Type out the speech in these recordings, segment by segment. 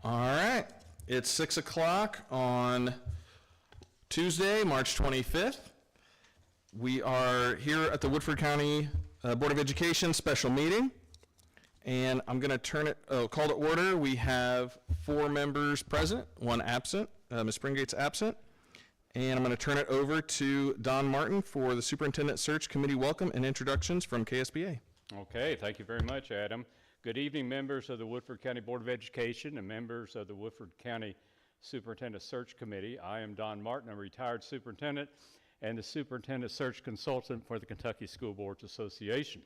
All right, it's 6 o'clock on Tuesday, March 25th. We are here at the Woodford County Board of Education special meeting, and I'm going to call to order. We have 4 members present, 1 absent. Ms. Springate's absent, and I'm going to turn it over to Don Martin for the Superintendent Search Committee welcome and introductions from KSBA. Okay, thank you very much, Adam. Good evening, members of the Woodford County Board of Education and members of the Woodford County Superintendent Search Committee. I am Don Martin, a retired superintendent and the Superintendent Search Consultant for the Kentucky School Boards Association.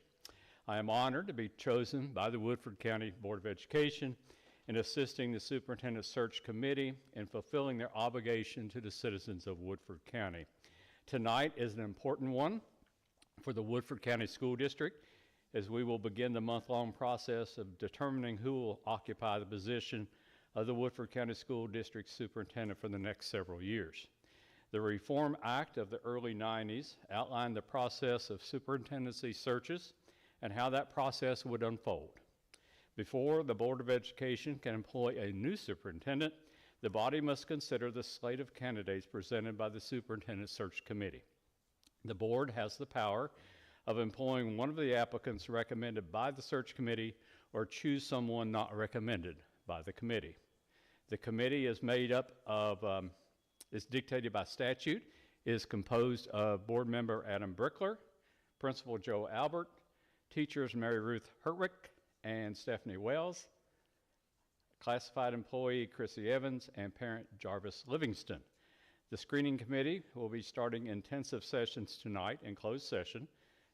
I am honored to be chosen by the Woodford County Board of Education in assisting the Superintendent Search Committee in fulfilling their obligation to the citizens of Woodford County. Tonight is an important one for the Woodford County School District, as we will begin the month-long process of determining who will occupy the position of the Woodford County School District Superintendent for the next several years. The Reform Act of the early 90s outlined the process of superintendency searches and how that process would unfold. Before the Board of Education can employ a new superintendent, the body must consider the slate of candidates presented by the Superintendent Search Committee. The board has the power of employing one of the applicants recommended by the search committee or choose someone not recommended by the committee. The committee is made up of, is dictated by statute, is composed of board member Adam Brickler, principal Joe Albert, teachers Mary Ruth Hertwick and Stephanie Wells, classified employee Chrissy Evans, and parent Jarvis Livingston. The screening committee will be starting intensive sessions tonight in closed session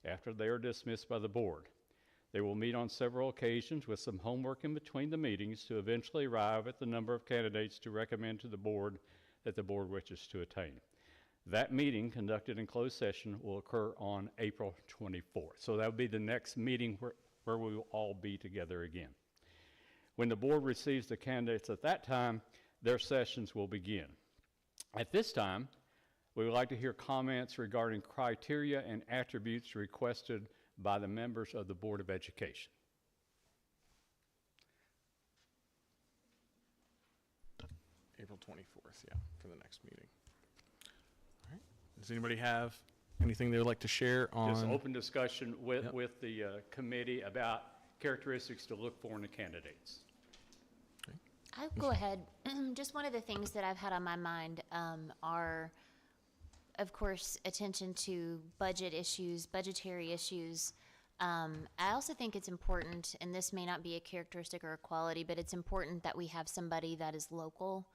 after they are dismissed by the board. They will meet on several occasions with some homework in between the meetings to eventually arrive at the number of candidates to recommend to the board that the board wishes to attain. That meeting, conducted in closed session, will occur on April 24th. So that will be the next meeting where we will all be together again. When the board receives the candidates at that time, their sessions will begin. At this time, we would like to hear comments regarding criteria and attributes requested by the members of the Board of Education. April 24th, yeah, for the next meeting. All right. Does anybody have anything they would like to share on? Just open discussion with the committee about characteristics to look for in the candidates. Okay. I'll go ahead. Just one of the things that I've had on my mind are, of course, attention to budget issues, budgetary issues. I also think it's important, and this may not be a characteristic or a quality, but it's important that we have somebody that is local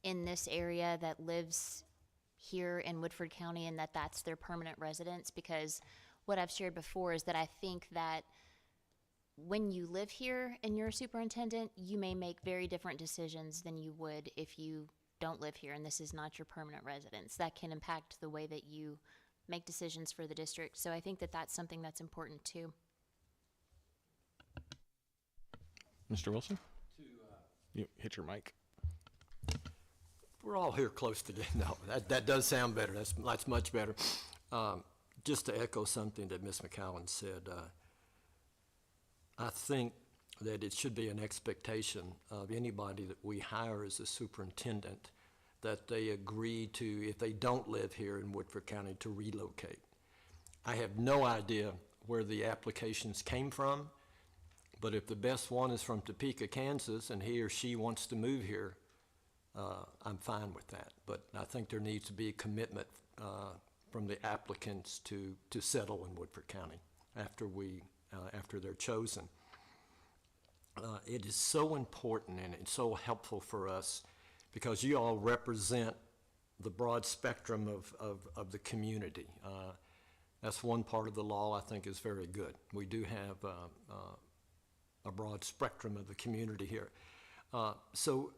in this area that lives here in Woodford County and that's their permanent residence, because what I've shared before is that I think that when you live here and you're a superintendent, you may make very different decisions than you would if you don't live here and this is not your permanent residence. That can impact the way that you make decisions for the district. So I think that that's something that's important too. Mr. Wilson? You hit your mic. We're all here close to no, that does sound better. That's much better. Just to echo something that Ms. McCowan said, I think that it should be an expectation of anybody that we hire as a superintendent that they agree to, if they don't live here in Woodford County, to relocate. I have no idea where the applications came from, but if the best one is from Topeka, Kansas, and he or she wants to move here, I'm fine with that. But I think there needs to be a commitment from the applicants to settle in Woodford County after they're chosen. It is so important and it's so helpful for us because you all represent the broad spectrum of the community. That's one part of the law I think is very good. We do have a broad spectrum of the community here. So,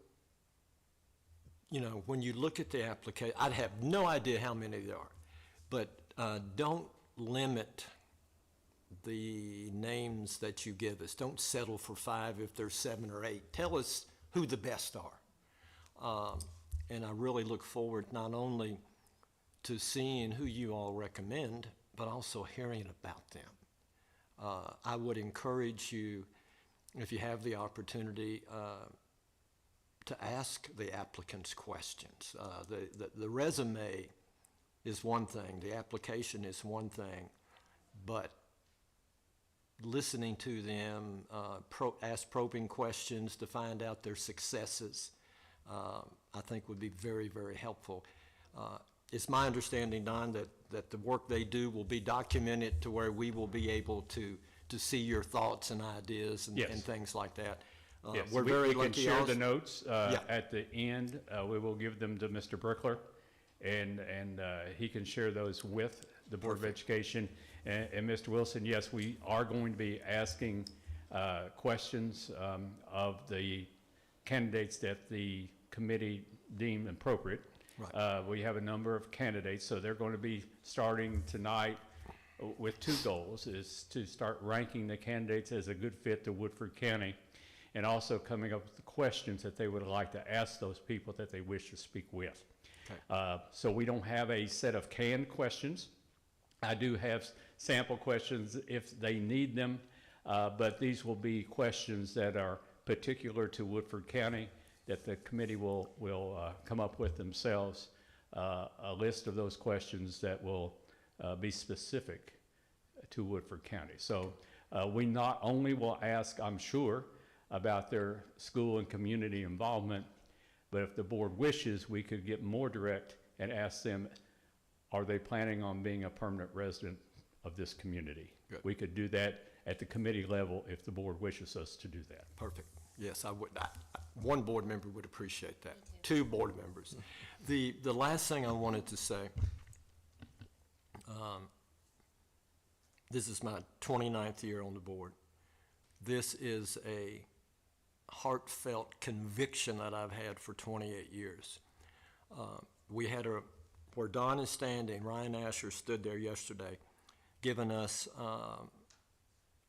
you know, when you look at the application, I have no idea how many there are, but don't limit the names that you give us. Don't settle for 5 if there's 7 or 8. Tell us who the best are. And I really look forward not only to seeing who you all recommend, but also hearing about them. I would encourage you, if you have the opportunity, to ask the applicants questions. The resume is one thing, the application is one thing, but listening to them, ask probing questions to find out their successes, I think would be very, very helpful. It's my understanding, Don, that the work they do will be documented to where we will be able to see your thoughts and ideas and, Yes. and things like that. Yes, We're we very can lucky share also- the notes Yeah. at the end. We will give them to Mr. Brickler, and he can share those with the Board of Education. And Mr. Wilson, yes, we are going to be asking questions of the candidates that the committee deem appropriate. Right. We have a number of candidates, so they're going to be starting tonight with two goals, is to start ranking the candidates as a good fit to Woodford County, and also coming up with the questions that they would like to ask those people that they wish to speak with. Okay. So we don't have a set of canned questions. I do have sample questions if they need them, but these will be questions that are particular to Woodford County, that the committee will come up with themselves, a list of those questions that will be specific to Woodford County. So we not only will ask, I'm sure, about their school and community involvement, but if the board wishes, we could get more direct and ask them, are they planning on being a permanent resident of this community? Good. We could do that at the committee level if the board wishes us to do that. Perfect. Yes, I would. One board member would appreciate that. Two board members. The last thing I wanted to say, this is my 29th year on the board. This is a heartfelt conviction that I've had for 28 years. We had where Don is standing, Ryan Asher stood there yesterday, giving us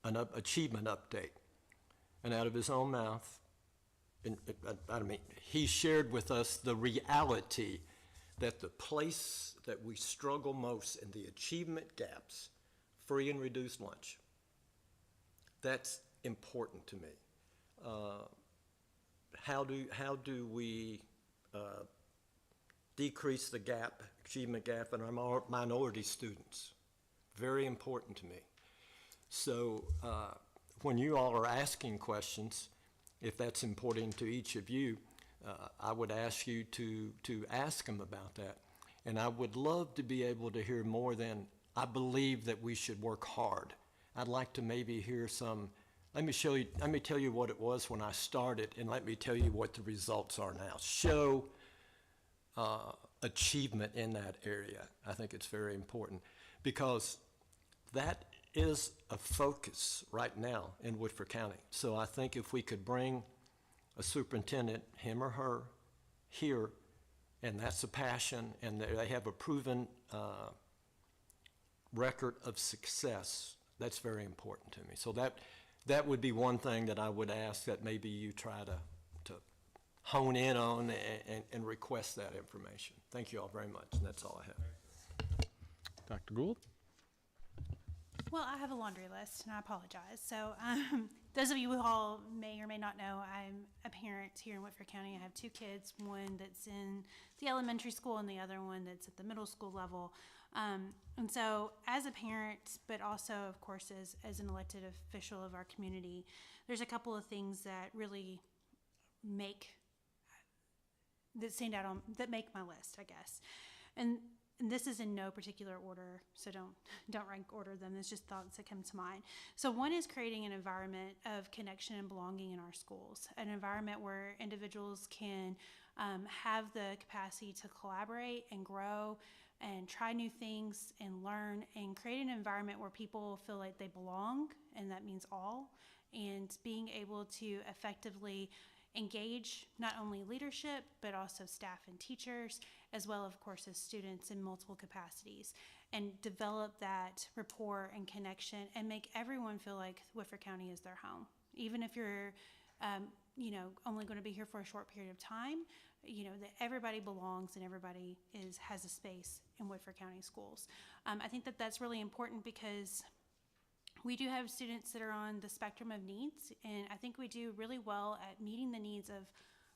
an achievement update. And out of his own mouth, he shared with us the reality that the place that we struggle most in the achievement gaps, free and reduced lunch, that's important to me. How do we decrease the gap, achievement gap in our minority students? Very important to me. So when you all are asking questions, if that's important to each of you, I would ask you to ask them about that. And I would love to be able to hear more than, I believe that we should work hard. I'd like to maybe hear some, let me tell you what it was when I started, and let me tell you what the results are now. Show achievement in that area. I think it's very important, because that is a focus right now in Woodford County. So I think if we could bring a superintendent, him or her, here, and that's a passion, and they have a proven record of success, that's very important to me. So that would be one thing that I would ask that maybe you try to hone in on and request that information. Thank you all very much, and that's all I have. Dr. Gould? Well, I have a laundry list, and I apologize. So those of you who all may or may not know, I'm a parent here in Whitford County. I have two kids, one that's in the elementary school and the other one that's at the middle school level. And so as a parent, but also, of course, as an elected official of our community, there's a couple of things that really stand out that make my list, I guess. And this is in no particular order, so don't rank order them. It's just thoughts that come to mind. So one is creating an environment of connection and belonging in our schools, an environment where individuals can have the capacity to collaborate and grow and try new things and learn, and create an environment where people feel like they belong, and that means all, and being able to effectively engage not only leadership, but also staff and teachers, as well, of course, as students in multiple capacities, and develop that rapport and connection and make everyone feel like Whitford County is their home. Even if you're, only going to be here for a short period of time, that everybody belongs and everybody has a space in Whitford County schools. I think that that's really important because we do have students that are on the spectrum of needs, and I think we do really well at meeting the needs of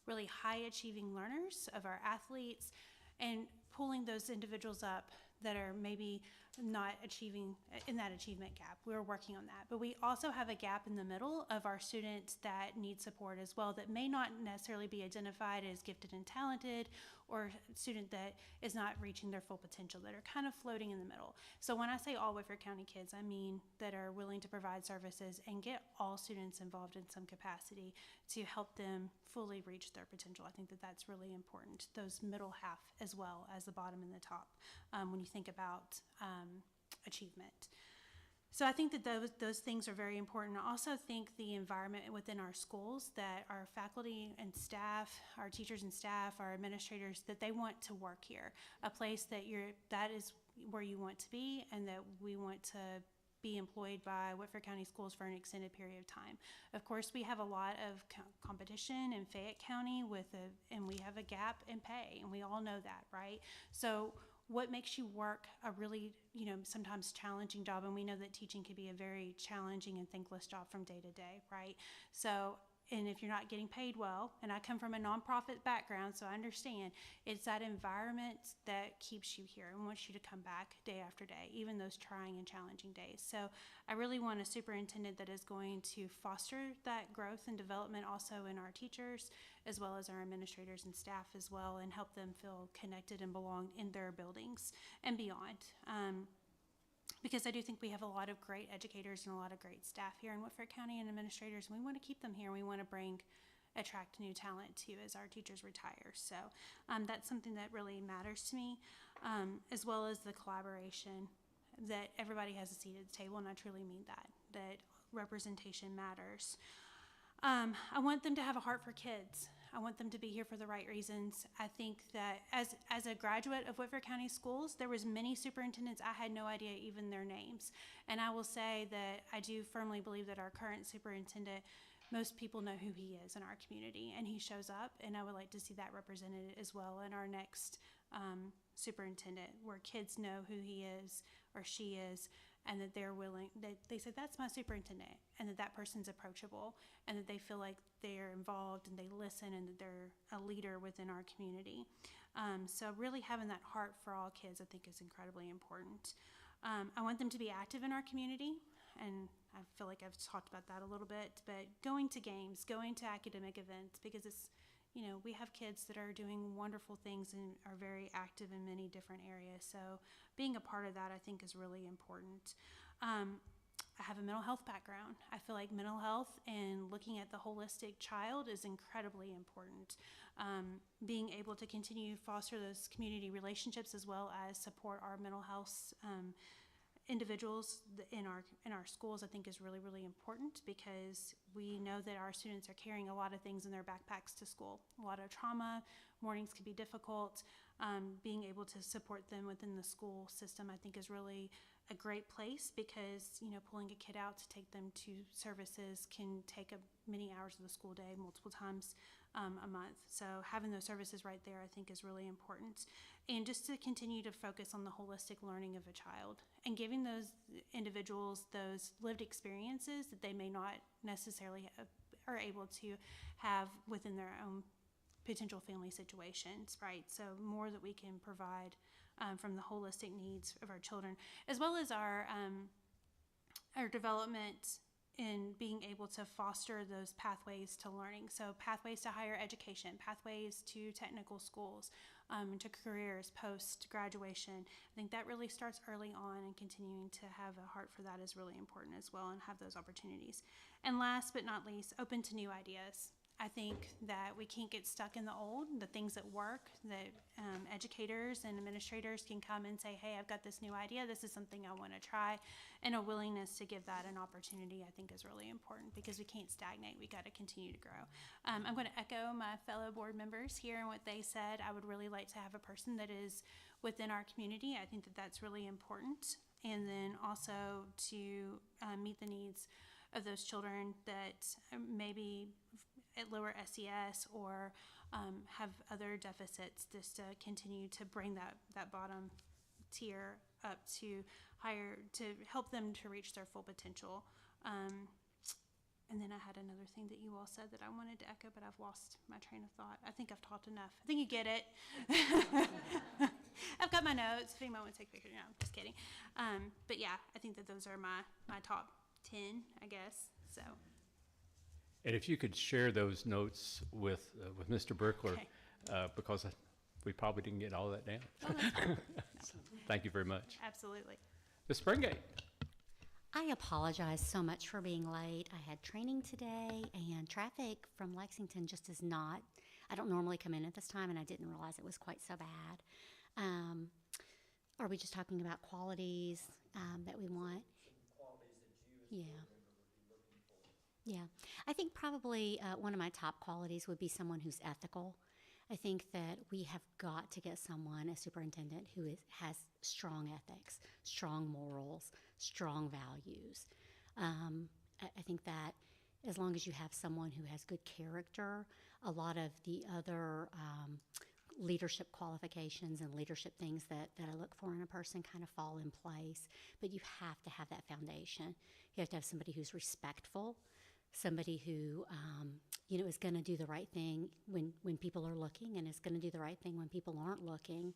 really high achieving learners, of our athletes, and pulling those individuals up that are maybe not achieving in that achievement gap. We're working on that. But we also have a gap in the middle of our students that need support as well, that may not necessarily be identified as gifted and talented, or a student that is not reaching their full potential, that are kind of floating in the middle. So when I say all Whitford County kids, I mean that are willing to provide services and get all students involved in some capacity to help them fully reach their potential. I think that that's really important, those middle half as well as the bottom and the top, when you think about achievement. So I think that those things are very important. I also think the environment within our schools, that our faculty and staff, our teachers and staff, our administrators, that they want to work here, a place that is where you want to be, and that we want to be employed by Whitford County Schools for an extended period of time. Of course, we have a lot of competition in Fayette County and we have a gap in pay, and we all know that, right? So what makes you work a really, sometimes challenging job? And we know that teaching can be a very challenging and thankless job from day to day, right? So, and if you're not getting paid well, and I come from a nonprofit background, so I understand, it's that environment that keeps you here and wants you to come back day after day, even those trying and challenging days. So I really want a superintendent that is going to foster that growth and development also in our teachers, as well as our administrators and staff as well, and help them feel connected and belong in their buildings and beyond. Because I do think we have a lot of great educators and a lot of great staff here in Whitford County, and administrators, and we want to keep them here. We want to attract new talent too as our teachers retire. So that's something that really matters to me, as well as the collaboration, that everybody has a seat at the table, and I truly mean that representation matters. I want them to have a heart for kids. I want them to be here for the right reasons. I think that as a graduate of Whitford County Schools, there was many superintendents I had no idea even their names. And I will say that I do firmly believe that our current superintendent, most people know who he is in our community, and he shows up, and I would like to see that represented as well in our next superintendent, where kids know who he is or she is, and that they're willing, that they say, that's my superintendent, and that person's approachable, and that they feel like they're involved and they listen, and that they're a leader within our community. So really having that heart for all kids, I think, is incredibly important. I want them to be active in our community, and I feel like I've talked about that a little bit, but going to games, going to academic events, because it's, we have kids that are doing wonderful things and are very active in many different areas. So being a part of that, I think, is really important. I have a mental health background. I feel like mental health and looking at the holistic child is incredibly important. Being able to continue to foster those community relationships, as well as support our mental health individuals in our schools, I think, is really, really important, because we know that our students are carrying a lot of things in their backpacks to school. A lot of trauma, mornings can be difficult. Being able to support them within the school system, I think, is really a great place, because pulling a kid out to take them to services can take many hours of the school day, multiple times a month. So having those services right there, I think, is really important. And just to continue to focus on the holistic learning of a child, and giving those individuals those lived experiences that they may not necessarily are able to have within their own potential family situations, right? So more that we can provide from the holistic needs of our children, as well as our development in being able to foster those pathways to learning. So pathways to higher education, pathways to technical schools, to careers post-graduation. I think that really starts early on, and continuing to have a heart for that is really important as well, and have those opportunities. And last but not least, open to new ideas. I think that we can't get stuck in the old, the things that work, that educators and administrators can come and say, hey, I've got this new idea, this is something I want to try, and a willingness to give that an opportunity, I think, is really important, because we can't stagnate. We got to continue to grow. I'm going to echo my fellow board members here and what they said. I would really like to have a person that is within our community. I think that that's really important. And then also to meet the needs of those children that maybe at lower SES or have other deficits, just to continue to bring that bottom tier up to higher, to help them to reach their full potential. And then I had another thing that you all said that I wanted to echo, but I've lost my train of thought. I think I've talked enough. I think you get it. I've got my notes. If anyone wants to take pictures, no, just kidding. But yeah, I think that those are my top 10, I guess. So, And if you could share those notes with Mr. Brickler, Okay. because we probably didn't get all that down. Thank you very much. absolutely. Ms. Springate? I apologize so much for being late. I had training today, and traffic from Lexington just is not, I don't normally come in at this time, and I didn't realize it was quite so bad. Are we just talking about qualities that we want? Yeah. Yeah. I think probably one of my top qualities would be someone who's ethical. I think that we have got to get someone, a superintendent, who has strong ethics, strong morals, strong values. I think that as long as you have someone who has good character, a lot of the other leadership qualifications and leadership things that I look for in a person kind of fall in place. But you have to have that foundation. You have to have somebody who's respectful, somebody who is going to do the right thing when people are looking, and is going to do the right thing when people aren't looking.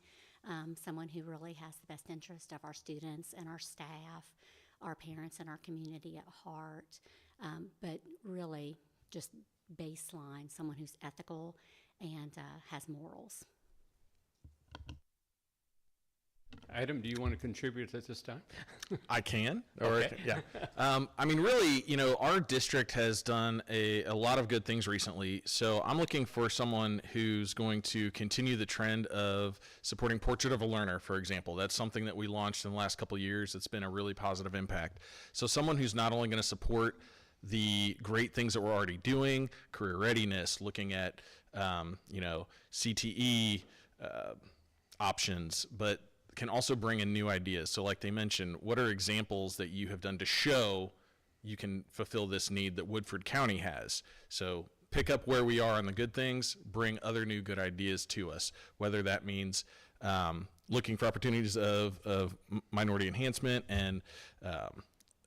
Someone who really has the best interest of our students and our staff, our parents and our community at heart. But really, just baseline, someone who's ethical and has morals. Adam, do you want to contribute at this time? I can. Okay. Yeah. I mean, really, our district has done a lot of good things recently. So I'm looking for someone who's going to continue the trend of supporting Portrait of a Learner, for example. That's something that we launched in the last couple of years. It's been a really positive impact. So someone who's not only going to support the great things that we're already doing, career readiness, looking at, CTE options, but can also bring in new ideas. So like they mentioned, what are examples that you have done to show you can fulfill this need that Woodford County has? So pick up where we are on the good things, bring other new good ideas to us, whether that means looking for opportunities of minority enhancement and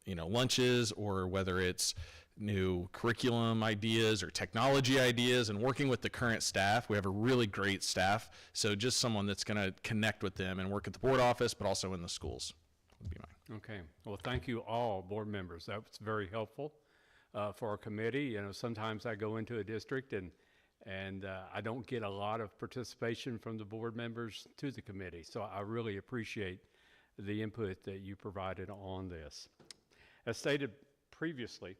lunches, or whether it's new curriculum ideas or technology ideas, and working with the current staff. We have a really great staff, so just someone that's going to connect with them and work at the board office, but also in the schools would be mine. Okay. Well, thank you all, board members. That was very helpful for our committee. Sometimes I go into a district and I don't get a lot of participation from the board members to the committee. So I really appreciate the input that you provided on this. As stated previously,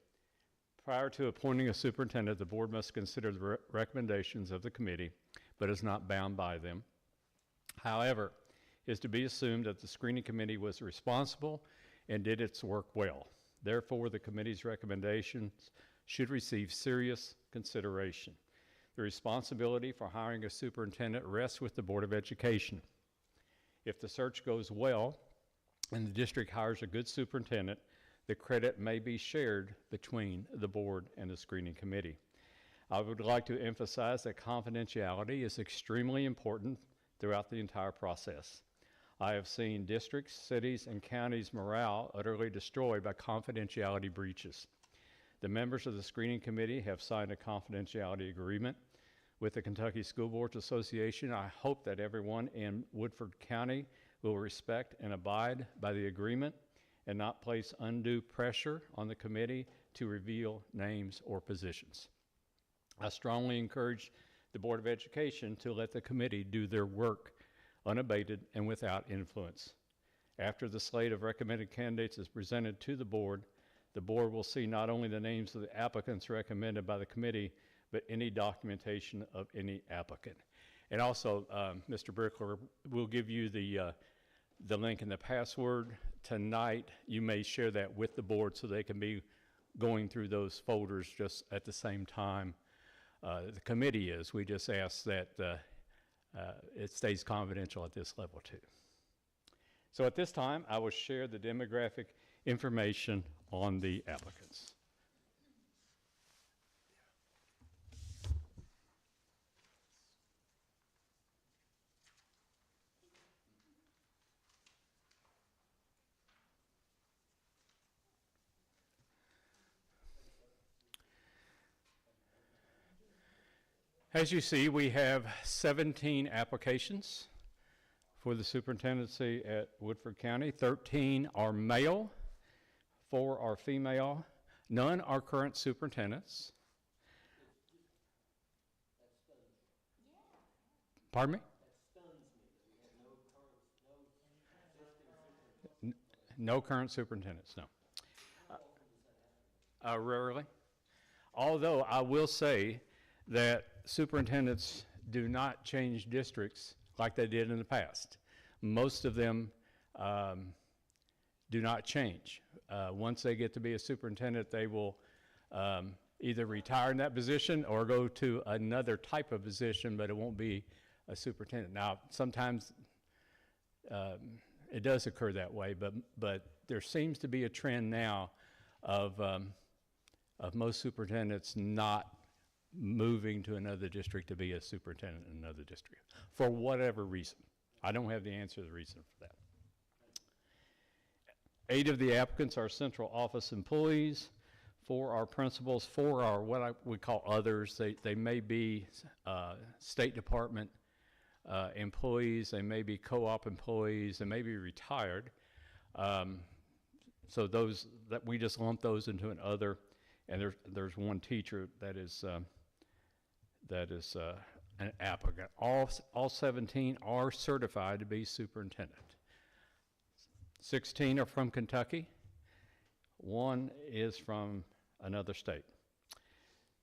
prior to appointing a superintendent, the board must consider the recommendations of the committee, but is not bound by them. However, it is to be assumed that the screening committee was responsible and did its work well. Therefore, the committee's recommendations should receive serious consideration. The responsibility for hiring a superintendent rests with the Board of Education. If the search goes well and the district hires a good superintendent, the credit may be shared between the board and the screening committee. I would like to emphasize that confidentiality is extremely important throughout the entire process. I have seen districts, cities, and counties' morale utterly destroyed by confidentiality breaches. The members of the screening committee have signed a confidentiality agreement with the Kentucky School Boards Association. I hope that everyone in Woodford County will respect and abide by the agreement and not place undue pressure on the committee to reveal names or positions. I strongly encourage the Board of Education to let the committee do their work unabated and without influence. After the slate of recommended candidates is presented to the board will see not only the names of the applicants recommended by the committee, but any documentation of any applicant. And also, Mr. Brickler will give you the link and the password tonight. You may share that with the board so they can be going through those folders just at the same time the committee is. We just ask that it stays confidential at this level too. So at this time, I will share the demographic information on the applicants. As you see, we have 17 applications for the superintendency at Woodford County. 13 are male, 4 are female, none are current superintendents. Pardon me? No current superintendents, no. Rarely. Although I will say that superintendents do not change districts like they did in the past. Most of them do not change. Once they get to be a superintendent, they will either retire in that position or go to another type of position, but it won't be a superintendent. Now, sometimes it does occur that way, but there seems to be a trend now of most superintendents not moving to another district to be a superintendent in another district, for whatever reason. I don't have the answer to the reason for that. 8 of the applicants are central office employees, 4 are principals, 4 are what we call others. They may be State Department employees, they may be co-op employees, they may be retired. So those, that we just lump those into an other, and there's 1 teacher that is an applicant. All 17 are certified to be superintendent. 16 are from Kentucky. 1 is from another state.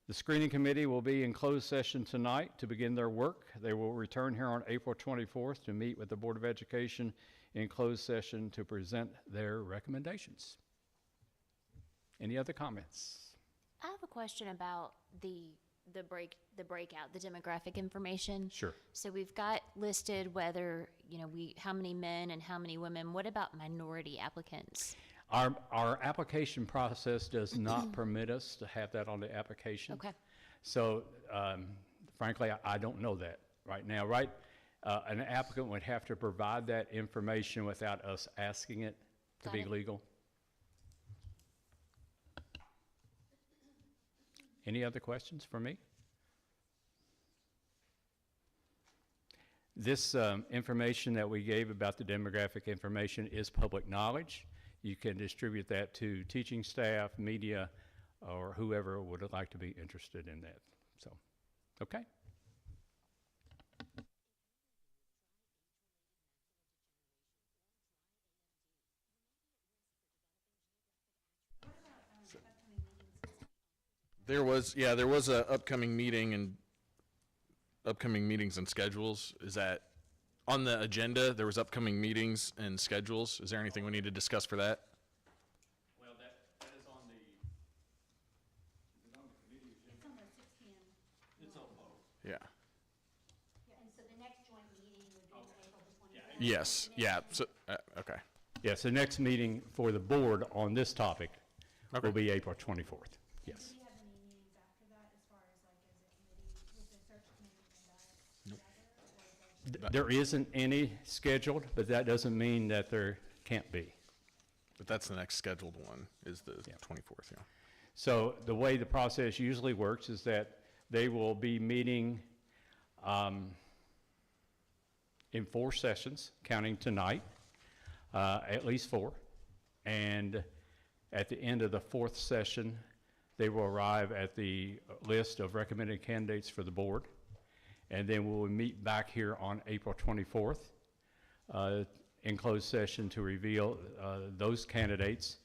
The screening committee will be in closed session tonight to begin their work. They will return here on April 24th to meet with the Board of Education in closed session to present their recommendations. Any other comments? I have a question about the breakout, the demographic information. Sure. So we've got listed whether, how many men and how many women. What about minority applicants? Our application process does not permit us to have that on the application. Okay. So frankly, I don't know that right now, right? An applicant would have to provide that information without us asking it to Got be it. legal. Any other questions for me? This information that we gave about the demographic information is public knowledge. You can distribute that to teaching staff, media, or whoever would like to be interested in that. So, okay. There was a upcoming meeting and upcoming meetings and schedules. Is that on the agenda? There was upcoming meetings and schedules. Is there anything we need to discuss for that? Well, that is on the, is it on the committee agenda? It's on the 6 p.m. It's on both. Yeah. And so the next joint meeting would be April the 24th. Yes. Yeah. So, okay. Yes, the next meeting for the board on this topic Okay. will be April 24th. Yes. Do we have any meetings after that as far as like as a committee, with the search committee and that together? Or is that There isn't any scheduled, but that doesn't mean that there can't be. But that's the next scheduled one, is the Yeah. 24th, yeah. So the way the process usually works is that they will be meeting in 4 sessions, counting tonight, at least 4. And at the end of the 4th session, they will arrive at the list of recommended candidates for the board. And then we will meet back here on April 24th in closed session to reveal those candidates.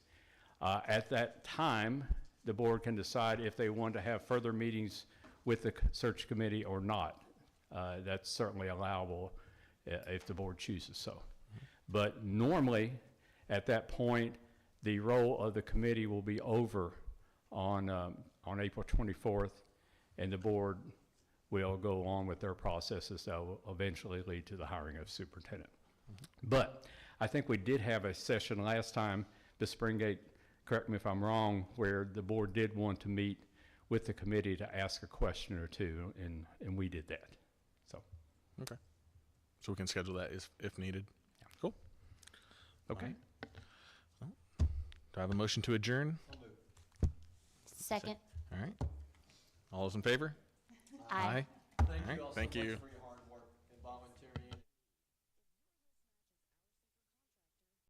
At that time, the board can decide if they want to have further meetings with the search committee or not. That's certainly allowable if the board chooses so. But normally, at that point, the role of the committee will be over on April 24th, and the board will go on with their processes that will eventually lead to the hiring of superintendent. But I think we did have a session last time, the Springate, correct me if I'm wrong, where the board did want to meet with the committee to ask a question or two, and we did that. So, Okay. So we can schedule that if needed. Cool. okay. Do I have a motion to adjourn? Second. All right. All those in favor? Aye. right, thank you.